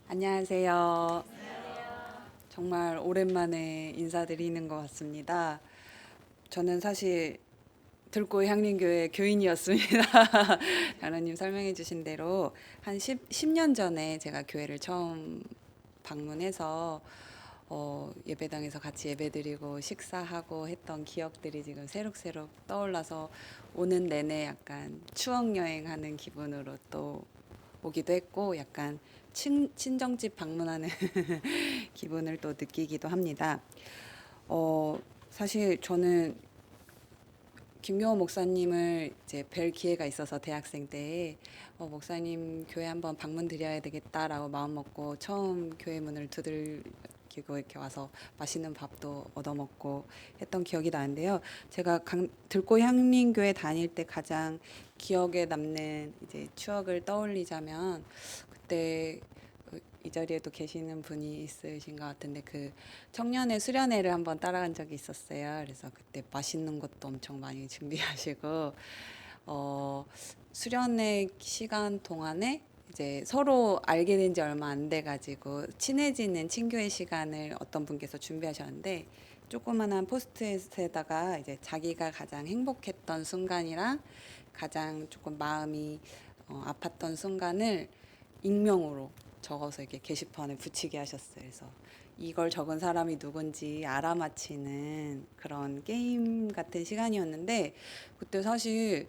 안녕하세요. 정말 오랜만에 인사드리는 것 같습니다. 저는 사실 들꽃 향림교회 교인이었습니다. 장로님 설명해 주신 대로 한 10년 전에 제가 교회를 처음 방문해서 예배당에서 같이 예배드리고 식사하고 했던 기억들이 지금 새록새록 떠올라서 오는 내내 약간 추억 여행하는 기분으로 또 오기도 했고 약간 친정집 방문하는 기분을 또 느끼기도 합니다. 어, 사실 저는 김경호 목사님을 이제 뵐 기회가 있어서 대학생 때 목사님 교회 한번 방문 드려야 되겠다라고 마음 먹고 처음 교회 문을 두들기고 이렇게 와서 맛있는 밥도 얻어먹고 했던 기억이 나는데요. 제가 들꽃 향림교회 다닐 때 가장 기억에 남는 이제 추억을 떠올리자면 그때 이 자리에도 계시는 분이 있으신 것 같은데 그 청년의 수련회를 한번 따라간 적이 있었어요. 그래서 그때 맛있는 것도 엄청 많이 준비하시고 수련회 시간 동안에 이제 서로 알게 된 지 얼마 안 돼 가지고 친해지는 친교의 시간을 어떤 분께서 준비하셨는데 조그만한 포스트잇에다가 이제 자기가 가장 행복했던 순간이랑 가장 조금 마음이 아팠던 순간을 익명으로 적어서 이렇게 게시판에 붙이게 하셨어요. 그래서 이걸 적은 사람이 누군지 알아맞히는 그런 게임 같은 시간이었는데 그때 사실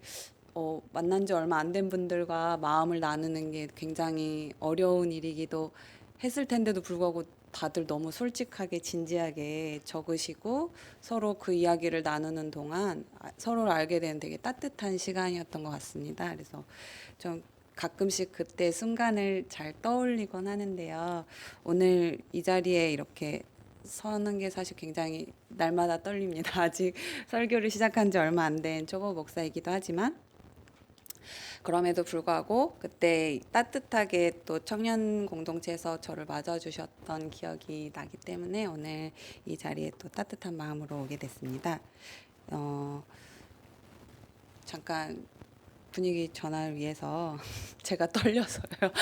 만난 지 얼마 안 된 분들과 마음을 나누는 게 굉장히 어려운 일이기도 했을 텐데도 불구하고 다들 너무 솔직하게 진지하게 적으시고 서로 그 이야기를 나누는 동안 서로를 알게 되는 되게 따뜻한 시간이었던 것 같습니다. 그래서 좀 가끔씩 그때 순간을 잘 떠올리곤 하는데요. 오늘 이 자리에 이렇게 서는 게 사실 굉장히 날마다 떨립니다. 아직 설교를 시작한 지 얼마 안 된 초보 목사이기도 하지만 그럼에도 불구하고 그때 따뜻하게 또 청년 공동체에서 저를 맞아주셨던 기억이 나기 때문에 오늘 이 자리에 또 따뜻한 마음으로 오게 됐습니다. 잠깐 분위기 전환을 위해서 제가 떨려서요.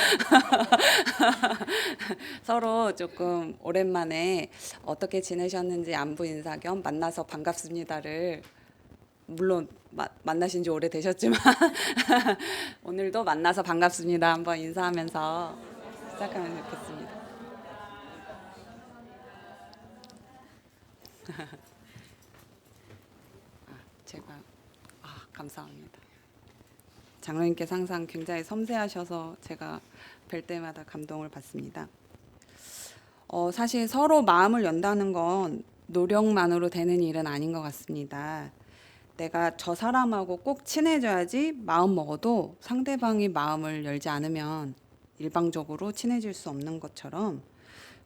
서로 조금 오랜만에 어떻게 지내셨는지 안부 인사 겸 만나서 반갑습니다를 물론 만나신 지 오래되셨지만 오늘도 만나서 반갑습니다 한번 인사하면서 시작하면 좋겠습니다. 제가 감사합니다. 장로님께서 항상 굉장히 섬세하셔서 제가 뵐 때마다 감동을 받습니다. 사실 서로 마음을 연다는 건 노력만으로 되는 일은 아닌 것 같습니다. 내가 저 사람하고 꼭 친해져야지 마음 먹어도 상대방이 마음을 열지 않으면 일방적으로 친해질 수 없는 것처럼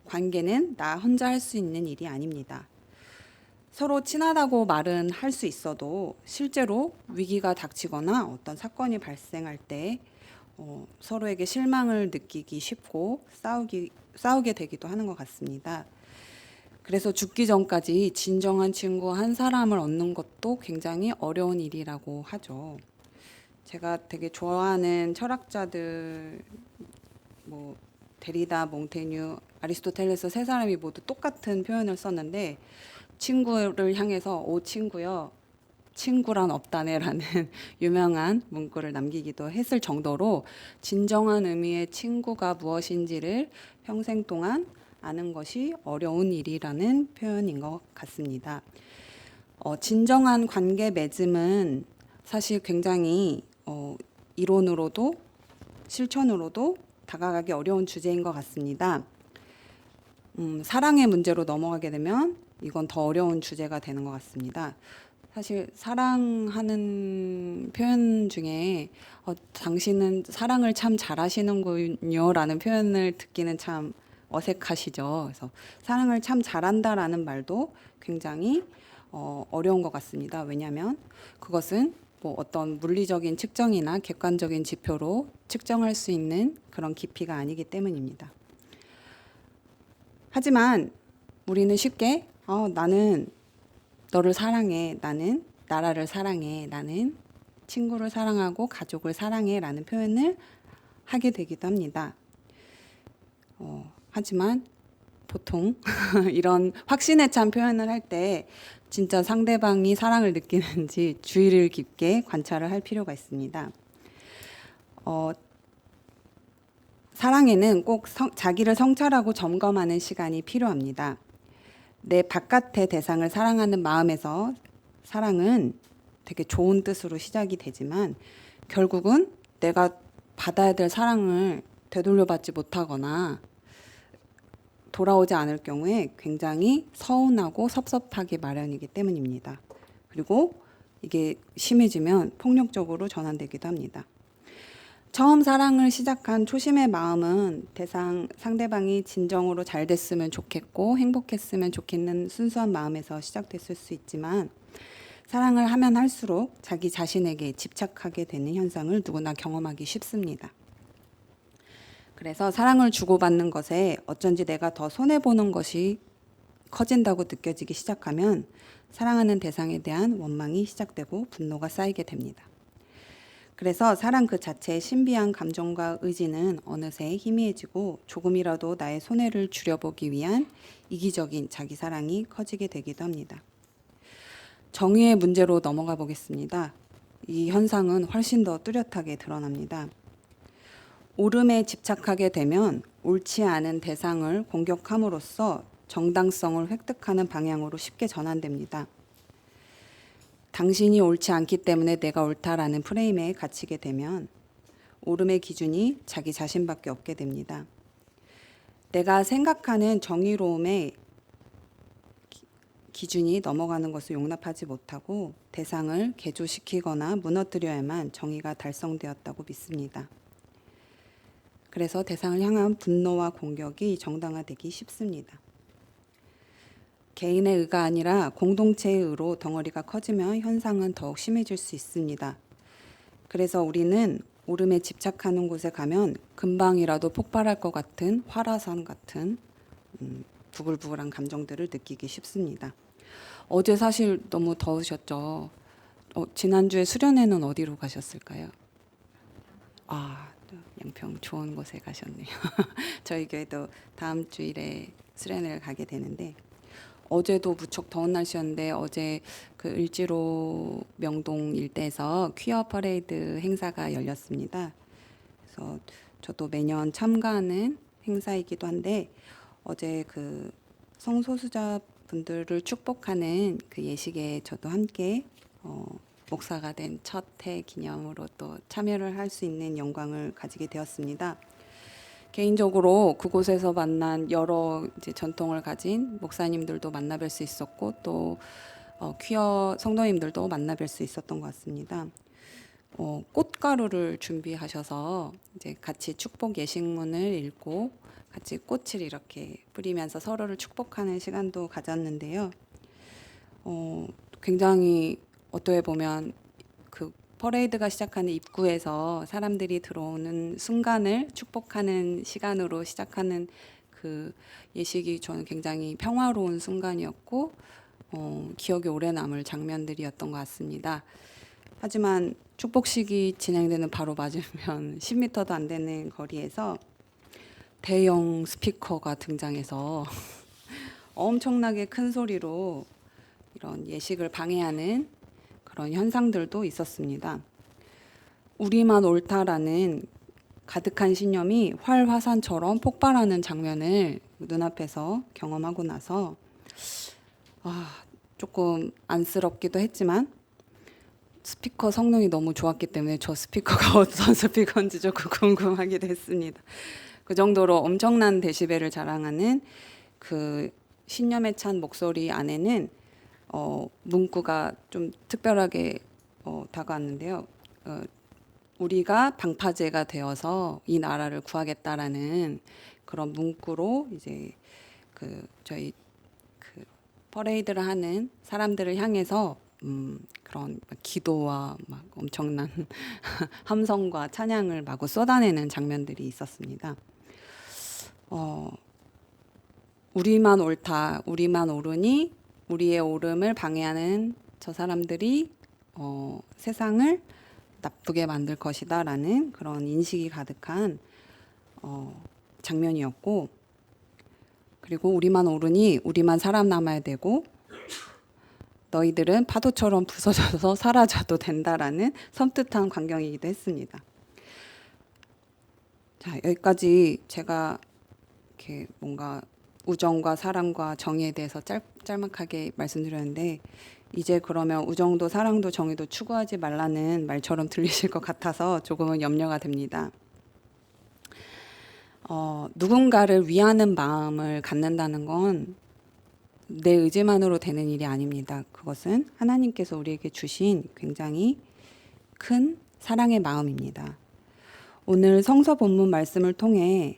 관계는 나 혼자 할 수 있는 일이 아닙니다. 서로 친하다고 말은 할 수 있어도 실제로 위기가 닥치거나 어떤 사건이 발생할 때 서로에게 실망을 느끼기 쉽고 싸우게 되기도 하는 것 같습니다. 그래서 죽기 전까지 진정한 친구 한 사람을 얻는 것도 굉장히 어려운 일이라고 하죠. 제가 되게 좋아하는 철학자들 뭐 데리다, 몽테뉴, 아리스토텔레스 세 사람이 모두 똑같은 표현을 썼는데 친구를 향해서 오 친구여 친구란 없다네라는 유명한 문구를 남기기도 했을 정도로 진정한 의미의 친구가 무엇인지를 평생 동안 아는 것이 어려운 일이라는 표현인 것 같습니다. 진정한 관계 맺음은 사실 굉장히 이론으로도 실천으로도 다가가기 어려운 주제인 것 같습니다. 사랑의 문제로 넘어가게 되면 이건 더 어려운 주제가 되는 것 같습니다. 사실 사랑하는 표현 중에 당신은 사랑을 참 잘하시는군요 라는 표현을 듣기는 참 어색하시죠. 그래서 사랑을 참 잘한다라는 말도 굉장히 어려운 것 같습니다. 왜냐하면 그것은 뭐 어떤 물리적인 측정이나 객관적인 지표로 측정할 수 있는 그런 깊이가 아니기 때문입니다. 하지만 우리는 쉽게 나는 너를 사랑해, 나는 나라를 사랑해, 나는 친구를 사랑하고 가족을 사랑해 라는 표현을 하게 되기도 합니다. 하지만 보통 이런 확신에 찬 표현을 할 때 진짜 상대방이 사랑을 느끼는지 주의를 깊게 관찰을 할 필요가 있습니다. 사랑에는 꼭 자기를 성찰하고 점검하는 시간이 필요합니다. 내 바깥의 대상을 사랑하는 마음에서 사랑은 되게 좋은 뜻으로 시작이 되지만 결국은 내가 받아야 될 사랑을 되돌려받지 못하거나 돌아오지 않을 경우에 굉장히 서운하고 섭섭하기 마련이기 때문입니다. 그리고 이게 심해지면 폭력적으로 전환되기도 합니다. 처음 사랑을 시작한 초심의 마음은 상대방이 진정으로 잘 됐으면 좋겠고 행복했으면 좋겠는 순수한 마음에서 시작됐을 수 있지만 사랑을 하면 할수록 자기 자신에게 집착하게 되는 현상을 누구나 경험하기 쉽습니다. 그래서 사랑을 주고받는 것에 어쩐지 내가 더 손해보는 것이 커진다고 느껴지기 시작하면 사랑하는 대상에 대한 원망이 시작되고 분노가 쌓이게 됩니다. 그래서 사랑 그 자체의 신비한 감정과 의지는 어느새 희미해지고 조금이라도 나의 손해를 줄여보기 위한 이기적인 자기 사랑이 커지게 되기도 합니다. 정의의 문제로 넘어가 보겠습니다. 이 현상은 훨씬 더 뚜렷하게 드러납니다. 옳음에 집착하게 되면 옳지 않은 대상을 공격함으로써 정당성을 획득하는 방향으로 쉽게 전환됩니다. 당신이 옳지 않기 때문에 내가 옳다라는 프레임에 갇히게 되면 옳음의 기준이 자기 자신밖에 없게 됩니다. 내가 생각하는 정의로움의 기준이 넘어가는 것을 용납하지 못하고 대상을 개조시키거나 무너뜨려야만 정의가 달성되었다고 믿습니다. 그래서 대상을 향한 분노와 공격이 정당화되기 쉽습니다. 개인의 의가 아니라 공동체의 의로 덩어리가 커지면 현상은 더욱 심해질 수 있습니다. 그래서 우리는 옳음에 집착하는 곳에 가면 금방이라도 폭발할 것 같은 활화산 같은 부글부글한 감정들을 느끼기 쉽습니다. 어제 사실 너무 더우셨죠? 지난주에 수련회는 어디로 가셨을까요? 양평 좋은 곳에 가셨네요. 저희 교회도 다음 주일에 수련회를 가게 되는데 어제도 무척 더운 날씨였는데 어제 그 을지로 명동 일대에서 퀴어 퍼레이드 행사가 열렸습니다. 그래서 저도 매년 참가하는 행사이기도 한데 어제 그 성소수자 분들을 축복하는 그 예식에 저도 함께 목사가 된 첫 해 기념으로 또 참여를 할 수 있는 영광을 가지게 되었습니다. 개인적으로 그곳에서 만난 여러 이제 전통을 가진 목사님들도 만나뵐 수 있었고 또 퀴어 성도님들도 만나뵐 수 있었던 것 같습니다. 꽃가루를 준비하셔서 이제 같이 축복 예식문을 읽고 같이 꽃을 이렇게 뿌리면서 서로를 축복하는 시간도 가졌는데요. 굉장히 어떻게 보면 그 퍼레이드가 시작하는 입구에서 사람들이 들어오는 순간을 축복하는 시간으로 시작하는 그 예식이 저는 굉장히 평화로운 순간이었고 기억에 오래 남을 장면들이었던 것 같습니다. 하지만 축복식이 진행되는 바로 맞으면 10m도 안 되는 거리에서 대형 스피커가 등장해서 엄청나게 큰 소리로 이런 예식을 방해하는 그런 현상들도 있었습니다. 우리만 옳다라는 가득한 신념이 활화산처럼 폭발하는 장면을 눈앞에서 경험하고 나서 조금 안쓰럽기도 했지만 스피커 성능이 너무 좋았기 때문에 저 스피커가 어떤 스피커인지 조금 궁금하기도 했습니다. 그 정도로 엄청난 데시벨을 자랑하는 그 신념에 찬 목소리 안에는 문구가 좀 특별하게 다가왔는데요. 우리가 방파제가 되어서 이 나라를 구하겠다라는 그런 문구로 이제 저희 퍼레이드를 하는 사람들을 향해서 그런 기도와 막 엄청난 함성과 찬양을 마구 쏟아내는 장면들이 있었습니다. 우리만 옳다, 우리만 옳으니 우리의 옳음을 방해하는 저 사람들이 세상을 나쁘게 만들 것이다라는 그런 인식이 가득한 장면이었고 그리고 우리만 오르니 우리만 살아남아야 되고 너희들은 파도처럼 부서져서 사라져도 된다라는 섬뜩한 광경이기도 했습니다. 자, 여기까지 제가 이렇게 뭔가 우정과 사랑과 정의에 대해서 짤막하게 말씀드렸는데 이제 그러면 우정도 사랑도 정의도 추구하지 말라는 말처럼 들리실 것 같아서 조금은 염려가 됩니다. 누군가를 위하는 마음을 갖는다는 건 내 의지만으로 되는 일이 아닙니다. 그것은 하나님께서 우리에게 주신 굉장히 큰 사랑의 마음입니다. 오늘 성서 본문 말씀을 통해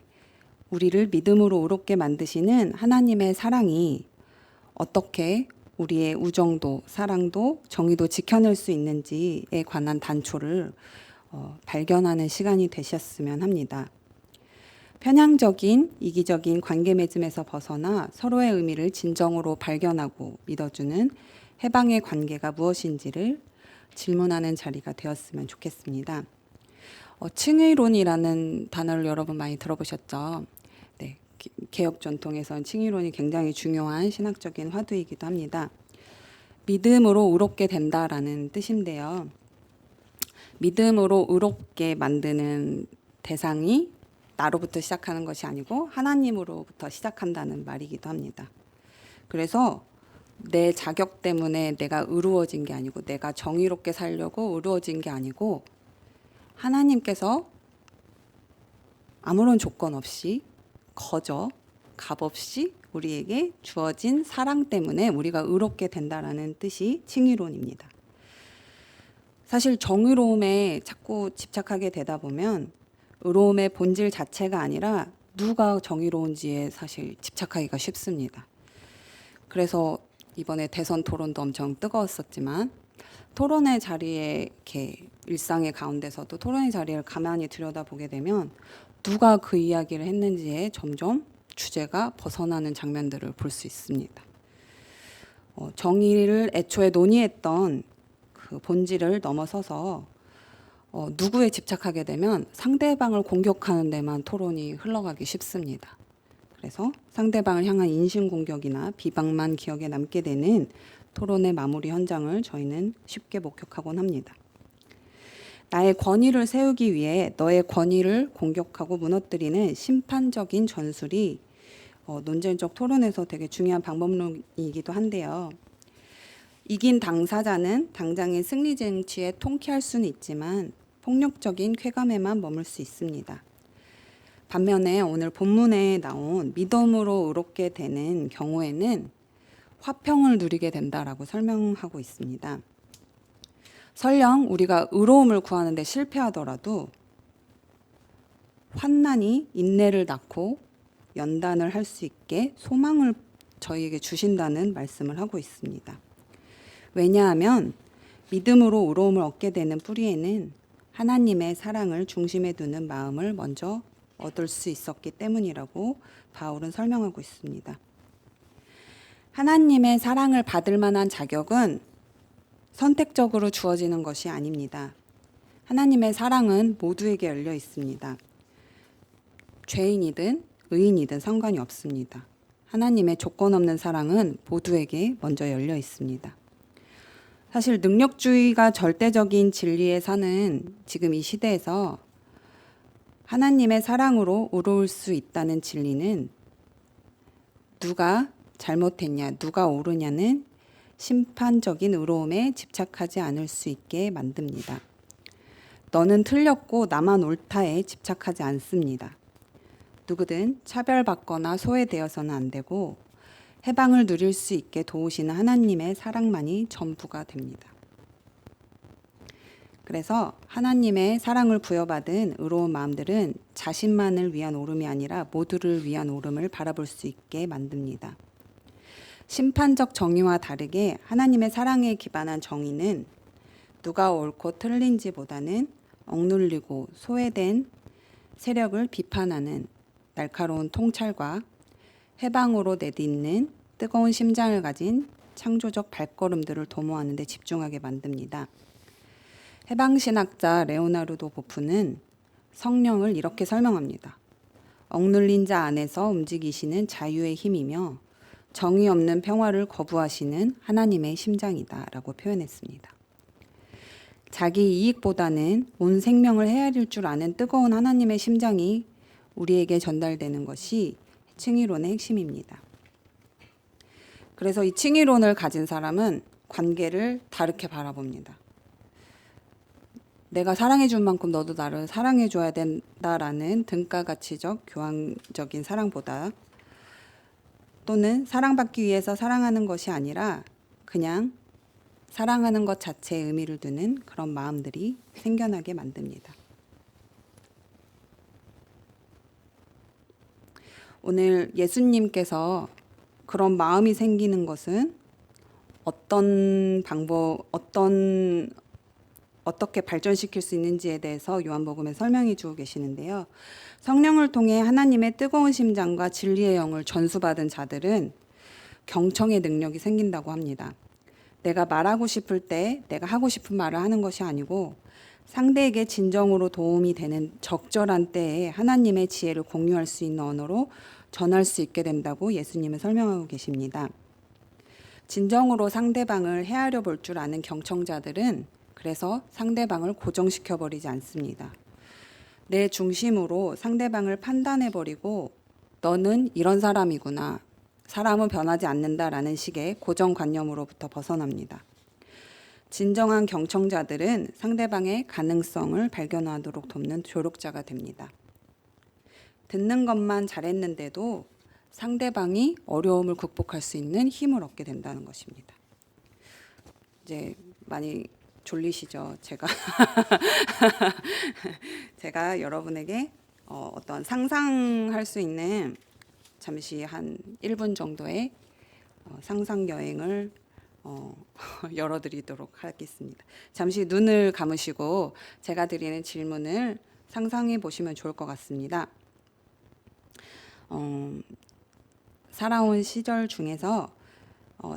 우리를 믿음으로 의롭게 만드시는 하나님의 사랑이 어떻게 우리의 우정도 사랑도 정의도 지켜낼 수 있는지에 관한 단초를 발견하는 시간이 되셨으면 합니다. 편향적인 이기적인 관계 맺음에서 벗어나 서로의 의미를 진정으로 발견하고 믿어주는 해방의 관계가 무엇인지를 질문하는 자리가 되었으면 좋겠습니다. 칭의론이라는 단어를 여러분 많이 들어보셨죠? 네, 개혁 전통에서는 칭의론이 굉장히 중요한 신학적인 화두이기도 합니다. 믿음으로 의롭게 된다라는 뜻인데요. 믿음으로 의롭게 만드는 대상이 나로부터 시작하는 것이 아니고 하나님으로부터 시작한다는 말이기도 합니다. 그래서 내 자격 때문에 내가 의로워진 게 아니고 내가 정의롭게 살려고 의로워진 게 아니고 하나님께서 아무런 조건 없이 거저 값없이 우리에게 주어진 사랑 때문에 우리가 의롭게 된다라는 뜻이 칭의론입니다. 사실 정의로움에 자꾸 집착하게 되다 보면 의로움의 본질 자체가 아니라 누가 정의로운지에 사실 집착하기가 쉽습니다. 그래서 이번에 대선 토론도 엄청 뜨거웠었지만 토론의 자리에 이렇게 일상의 가운데서도 토론의 자리를 가만히 들여다보게 되면 누가 그 이야기를 했는지에 점점 주제가 벗어나는 장면들을 볼 수 있습니다. 정의를 애초에 논의했던 그 본질을 넘어서서 누구에 집착하게 되면 상대방을 공격하는 데만 토론이 흘러가기 쉽습니다. 그래서 상대방을 향한 인신공격이나 비방만 기억에 남게 되는 토론의 마무리 현장을 저희는 쉽게 목격하곤 합니다. 나의 권위를 세우기 위해 너의 권위를 공격하고 무너뜨리는 심판적인 전술이 논쟁적 토론에서 되게 중요한 방법론이기도 한데요. 이긴 당사자는 당장의 승리 쟁취에 통쾌할 수는 있지만 폭력적인 쾌감에만 머물 수 있습니다. 반면에 오늘 본문에 나온 믿음으로 의롭게 되는 경우에는 화평을 누리게 된다라고 설명하고 있습니다. 설령 우리가 의로움을 구하는 데 실패하더라도 환난이 인내를 낳고 연단을 할 수 있게 소망을 저희에게 주신다는 말씀을 하고 있습니다. 왜냐하면 믿음으로 의로움을 얻게 되는 뿌리에는 하나님의 사랑을 중심에 두는 마음을 먼저 얻을 수 있었기 때문이라고 바울은 설명하고 있습니다. 하나님의 사랑을 받을 만한 자격은 선택적으로 주어지는 것이 아닙니다. 하나님의 사랑은 모두에게 열려 있습니다. 죄인이든 의인이든 상관이 없습니다. 하나님의 조건 없는 사랑은 모두에게 먼저 열려 있습니다. 사실 능력주의가 절대적인 진리에 사는 지금 이 시대에서 하나님의 사랑으로 의로울 수 있다는 진리는 누가 잘못했냐, 누가 옳으냐는 심판적인 의로움에 집착하지 않을 수 있게 만듭니다. 너는 틀렸고 나만 옳다에 집착하지 않습니다. 누구든 차별받거나 소외되어서는 안 되고 해방을 누릴 수 있게 도우시는 하나님의 사랑만이 전부가 됩니다. 그래서 하나님의 사랑을 부여받은 의로운 마음들은 자신만을 위한 옳음이 아니라 모두를 위한 옳음을 바라볼 수 있게 만듭니다. 심판적 정의와 다르게 하나님의 사랑에 기반한 정의는 누가 옳고 틀린지보다는 억눌리고 소외된 세력을 비판하는 날카로운 통찰과 해방으로 내딛는 뜨거운 심장을 가진 창조적 발걸음들을 도모하는 데 집중하게 만듭니다. 해방신학자 레오나르도 보프는 성령을 이렇게 설명합니다. 억눌린 자 안에서 움직이시는 자유의 힘이며 정의 없는 평화를 거부하시는 하나님의 심장이다라고 표현했습니다. 자기 이익보다는 온 생명을 헤아릴 줄 아는 뜨거운 하나님의 심장이 우리에게 전달되는 것이 칭의론의 핵심입니다. 그래서 이 칭의론을 가진 사람은 관계를 다르게 바라봅니다. 내가 사랑해준 만큼 너도 나를 사랑해줘야 된다라는 등가가치적 교황적인 사랑보다, 또는 사랑받기 위해서 사랑하는 것이 아니라 그냥 사랑하는 것 자체에 의미를 두는 그런 마음들이 생겨나게 만듭니다. 오늘 예수님께서 그런 마음이 생기는 것은 어떻게 발전시킬 수 있는지에 대해서 요한복음에 설명해 주고 계시는데요. 성령을 통해 하나님의 뜨거운 심장과 진리의 영을 전수받은 자들은 경청의 능력이 생긴다고 합니다. 내가 말하고 싶을 때 내가 하고 싶은 말을 하는 것이 아니고 상대에게 진정으로 도움이 되는 적절한 때에 하나님의 지혜를 공유할 수 있는 언어로 전할 수 있게 된다고 예수님은 설명하고 계십니다. 진정으로 상대방을 헤아려 볼 줄 아는 경청자들은 그래서 상대방을 고정시켜 버리지 않습니다. 내 중심으로 상대방을 판단해 버리고 너는 이런 사람이구나, 사람은 변하지 않는다라는 식의 고정관념으로부터 벗어납니다. 진정한 경청자들은 상대방의 가능성을 발견하도록 돕는 조력자가 됩니다. 듣는 것만 잘했는데도 상대방이 어려움을 극복할 수 있는 힘을 얻게 된다는 것입니다. 이제 많이 졸리시죠? 제가 여러분에게 어떤 상상할 수 있는 잠시 한 1분 정도의 상상 여행을 열어드리도록 하겠습니다. 잠시 눈을 감으시고 제가 드리는 질문을 상상해 보시면 좋을 것 같습니다. 살아온 시절 중에서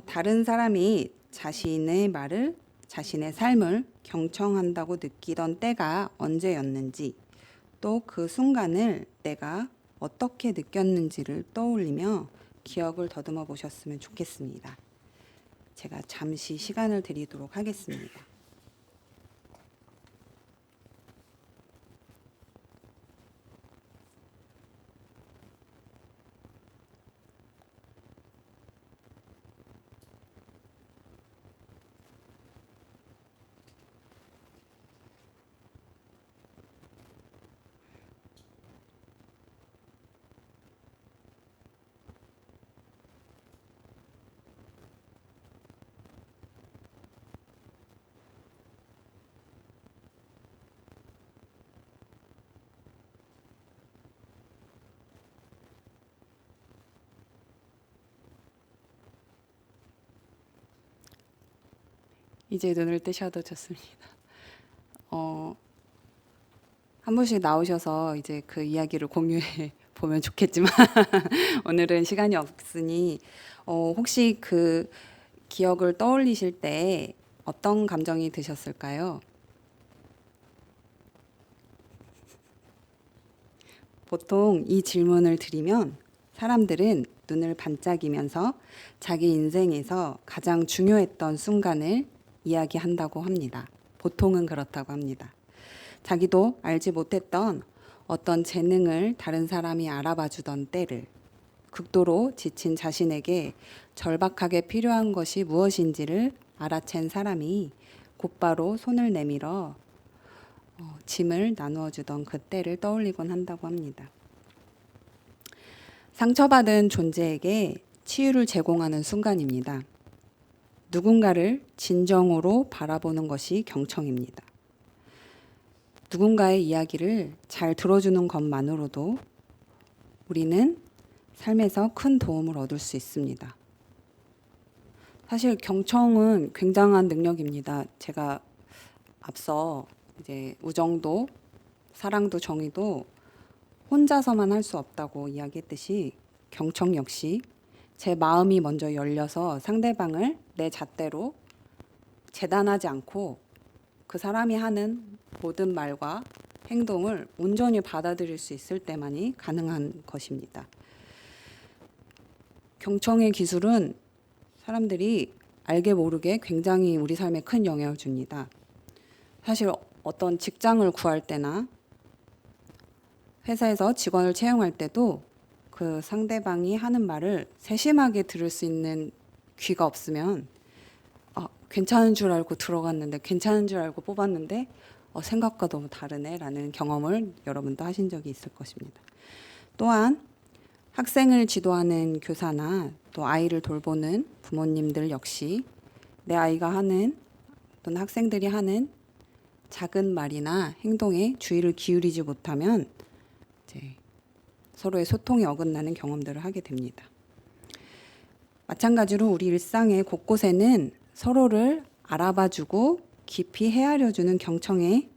다른 사람이 자신의 말을, 자신의 삶을 경청한다고 느끼던 때가 언제였는지, 또 그 순간을 내가 어떻게 느꼈는지를 떠올리며 기억을 더듬어 보셨으면 좋겠습니다. 제가 잠시 시간을 드리도록 하겠습니다. 이제 눈을 뜨셔도 좋습니다. 한 분씩 나오셔서 이제 그 이야기를 공유해 보면 좋겠지만 오늘은 시간이 없으니 혹시 그 기억을 떠올리실 때 어떤 감정이 드셨을까요? 보통 이 질문을 드리면 사람들은 눈을 반짝이면서 자기 인생에서 가장 중요했던 순간을 이야기한다고 합니다. 보통은 그렇다고 합니다. 자기도 알지 못했던 어떤 재능을 다른 사람이 알아봐 주던 때를, 극도로 지친 자신에게 절박하게 필요한 것이 무엇인지를 알아챈 사람이 곧바로 손을 내밀어 짐을 나누어 주던 그때를 떠올리곤 한다고 합니다. 상처받은 존재에게 치유를 제공하는 순간입니다. 누군가를 진정으로 바라보는 것이 경청입니다. 누군가의 이야기를 잘 들어주는 것만으로도 우리는 삶에서 큰 도움을 얻을 수 있습니다. 사실 경청은 굉장한 능력입니다. 제가 앞서 이제 우정도, 사랑도, 정의도 혼자서만 할 수 없다고 이야기했듯이 경청 역시 제 마음이 먼저 열려서 상대방을 내 잣대로 재단하지 않고 그 사람이 하는 모든 말과 행동을 온전히 받아들일 수 있을 때만이 가능한 것입니다. 경청의 기술은 사람들이 알게 모르게 굉장히 우리 삶에 큰 영향을 줍니다. 사실 어떤 직장을 구할 때나 회사에서 직원을 채용할 때도 그 상대방이 하는 말을 세심하게 들을 수 있는 귀가 없으면 괜찮은 줄 알고 들어갔는데 괜찮은 줄 알고 뽑았는데 생각과 너무 다르네 라는 경험을 여러분도 하신 적이 있을 것입니다. 또한 학생을 지도하는 교사나 또 아이를 돌보는 부모님들 역시 내 아이가 하는 또는 학생들이 하는 작은 말이나 행동에 주의를 기울이지 못하면 이제 서로의 소통이 어긋나는 경험들을 하게 됩니다. 마찬가지로 우리 일상의 곳곳에는 서로를 알아봐주고 깊이 헤아려주는 경청의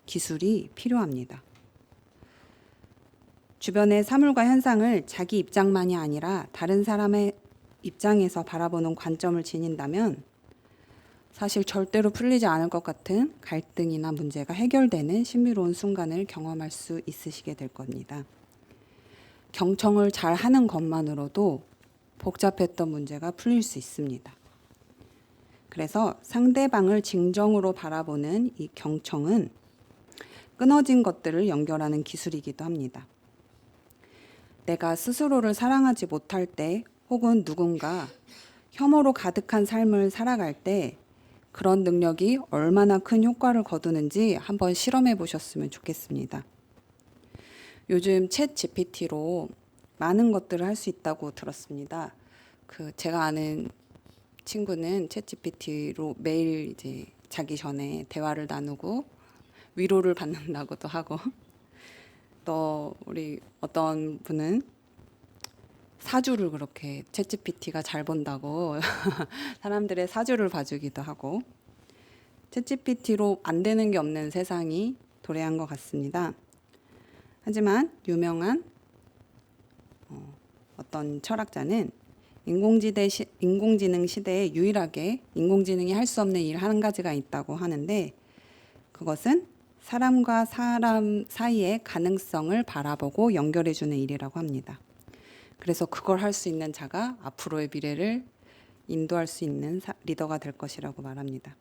기술이 필요합니다. 주변의 사물과 현상을 자기 입장만이 아니라 다른 사람의 입장에서 바라보는 관점을 지닌다면 사실 절대로 풀리지 않을 것 같은 갈등이나 문제가 해결되는 신비로운 순간을 경험할 수 있으시게 될 겁니다. 경청을 잘 하는 것만으로도 복잡했던 문제가 풀릴 수 있습니다. 그래서 상대방을 진정으로 바라보는 이 경청은 끊어진 것들을 연결하는 기술이기도 합니다. 내가 스스로를 사랑하지 못할 때 혹은 누군가 혐오로 가득한 삶을 살아갈 때 그런 능력이 얼마나 큰 효과를 거두는지 한번 실험해 보셨으면 좋겠습니다. 요즘 챗 GPT로 많은 것들을 할 수 있다고 들었습니다. 제가 아는 친구는 챗 GPT로 매일 이제 자기 전에 대화를 나누고 위로를 받는다고도 하고 또 우리 어떤 분은 사주를 그렇게 챗 GPT가 잘 본다고 사람들의 사주를 봐주기도 하고 챗 GPT로 안 되는 게 없는 세상이 도래한 것 같습니다. 하지만 유명한 어떤 철학자는 인공지능 시대에 유일하게 인공지능이 할 수 없는 일 한 가지가 있다고 하는데 그것은 사람과 사람 사이의 가능성을 바라보고 연결해주는 일이라고 합니다. 그래서 그걸 할 수 있는 자가 앞으로의 미래를 인도할 수 있는 리더가 될 것이라고 말합니다.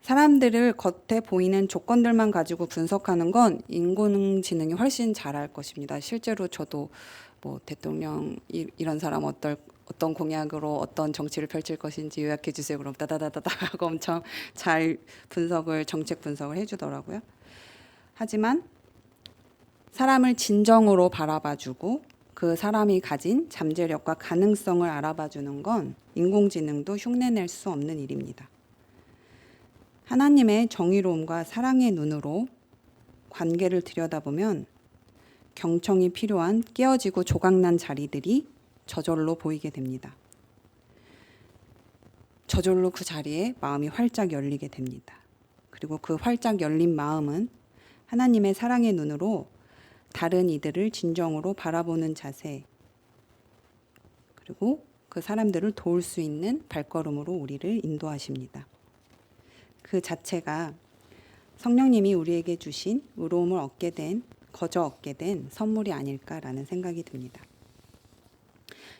사람들을 겉에 보이는 조건들만 가지고 분석하는 건 인공지능이 훨씬 잘할 것입니다. 실제로 저도 뭐 대통령 이런 사람 어떤 공약으로 어떤 정치를 펼칠 것인지 요약해 주세요. 그럼 따다다다다 하고 엄청 잘 정책 분석을 해주더라고요. 하지만 사람을 진정으로 바라봐주고 그 사람이 가진 잠재력과 가능성을 알아봐주는 건 인공지능도 흉내낼 수 없는 일입니다. 하나님의 정의로움과 사랑의 눈으로 관계를 들여다보면 경청이 필요한 깨어지고 조각난 자리들이 저절로 보이게 됩니다. 저절로 그 자리에 마음이 활짝 열리게 됩니다. 그리고 그 활짝 열린 마음은 하나님의 사랑의 눈으로 다른 이들을 진정으로 바라보는 자세, 그리고 그 사람들을 도울 수 있는 발걸음으로 우리를 인도하십니다. 그 자체가 성령님이 우리에게 주신 의로움을 거저 얻게 된 선물이 아닐까라는 생각이 듭니다.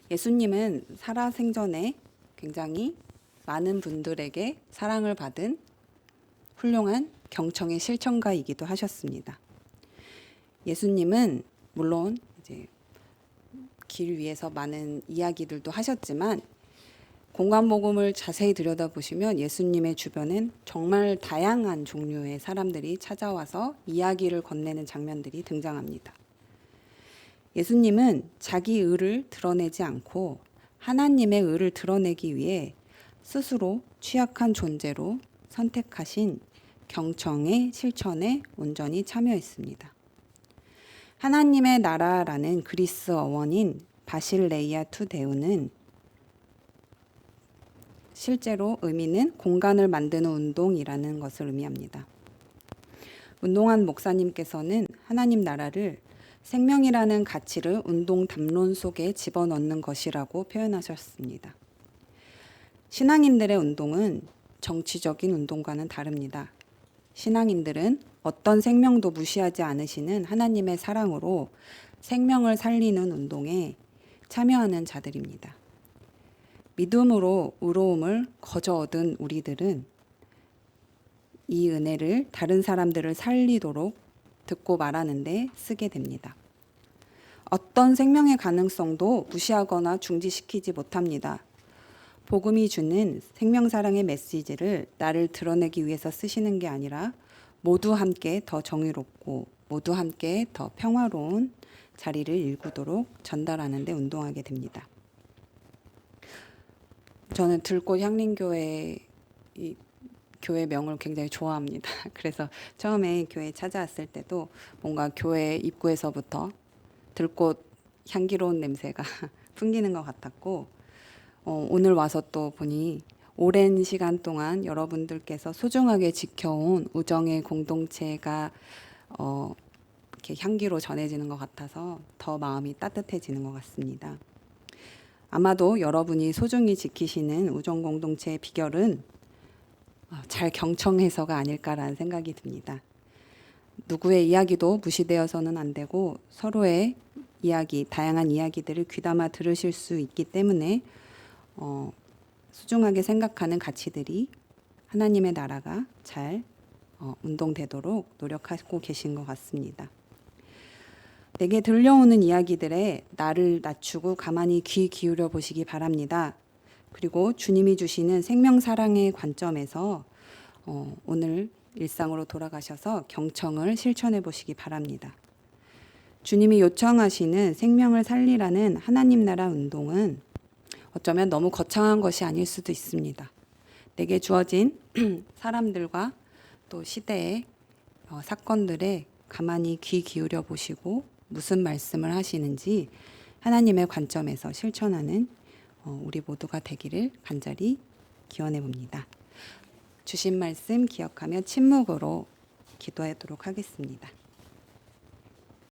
예수님은 살아생전에 굉장히 많은 분들에게 사랑을 받은 훌륭한 경청의 실천가이기도 하셨습니다. 예수님은 물론 이제 길 위에서 많은 이야기들도 하셨지만 공관복음을 자세히 들여다보시면 예수님의 주변엔 정말 다양한 종류의 사람들이 찾아와서 이야기를 건네는 장면들이 등장합니다. 예수님은 자기 의를 드러내지 않고 하나님의 의를 드러내기 위해 스스로 취약한 존재로 선택하신 경청의 실천에 온전히 참여했습니다. 하나님의 나라라는 그리스 어원인 바실레이아 투 데우는 실제로 의미는 공간을 만드는 운동이라는 것을 의미합니다. 운동한 목사님께서는 하나님 나라를 생명이라는 가치를 운동 담론 속에 집어넣는 것이라고 표현하셨습니다. 신앙인들의 운동은 정치적인 운동과는 다릅니다. 신앙인들은 어떤 생명도 무시하지 않으시는 하나님의 사랑으로 생명을 살리는 운동에 참여하는 자들입니다. 믿음으로 의로움을 거저 얻은 우리들은 이 은혜를 다른 사람들을 살리도록 듣고 말하는데 쓰게 됩니다. 어떤 생명의 가능성도 무시하거나 중지시키지 못합니다. 복음이 주는 생명사랑의 메시지를 나를 드러내기 위해서 쓰시는 게 아니라 모두 함께 더 정의롭고 모두 함께 더 평화로운 자리를 일구도록 전달하는 데 운동하게 됩니다. 저는 들꽃 향림교회 이 교회명을 굉장히 좋아합니다. 그래서 처음에 교회에 찾아왔을 때도 뭔가 교회 입구에서부터 들꽃 향기로운 냄새가 풍기는 것 같았고, 오늘 와서 또 보니 오랜 시간 동안 여러분들께서 소중하게 지켜온 우정의 공동체가 이렇게 향기로 전해지는 것 같아서 더 마음이 따뜻해지는 것 같습니다. 아마도 여러분이 소중히 지키시는 우정 공동체의 비결은 잘 경청해서가 아닐까라는 생각이 듭니다. 누구의 이야기도 무시되어서는 안 되고 서로의 이야기, 다양한 이야기들을 귀담아 들으실 수 있기 때문에 소중하게 생각하는 가치들이 하나님의 나라가 잘 운동되도록 노력하고 계신 것 같습니다. 내게 들려오는 이야기들에 나를 낮추고 가만히 귀 기울여 보시기 바랍니다. 그리고 주님이 주시는 생명사랑의 관점에서 오늘 일상으로 돌아가셔서 경청을 실천해 보시기 바랍니다. 주님이 요청하시는 생명을 살리라는 하나님 나라 운동은 어쩌면 너무 거창한 것이 아닐 수도 있습니다. 내게 주어진 사람들과 또 시대의 사건들에 가만히 귀 기울여 보시고 무슨 말씀을 하시는지 하나님의 관점에서 실천하는 우리 모두가 되기를 간절히 기원해 봅니다. 주신 말씀 기억하며 침묵으로 기도하도록 하겠습니다.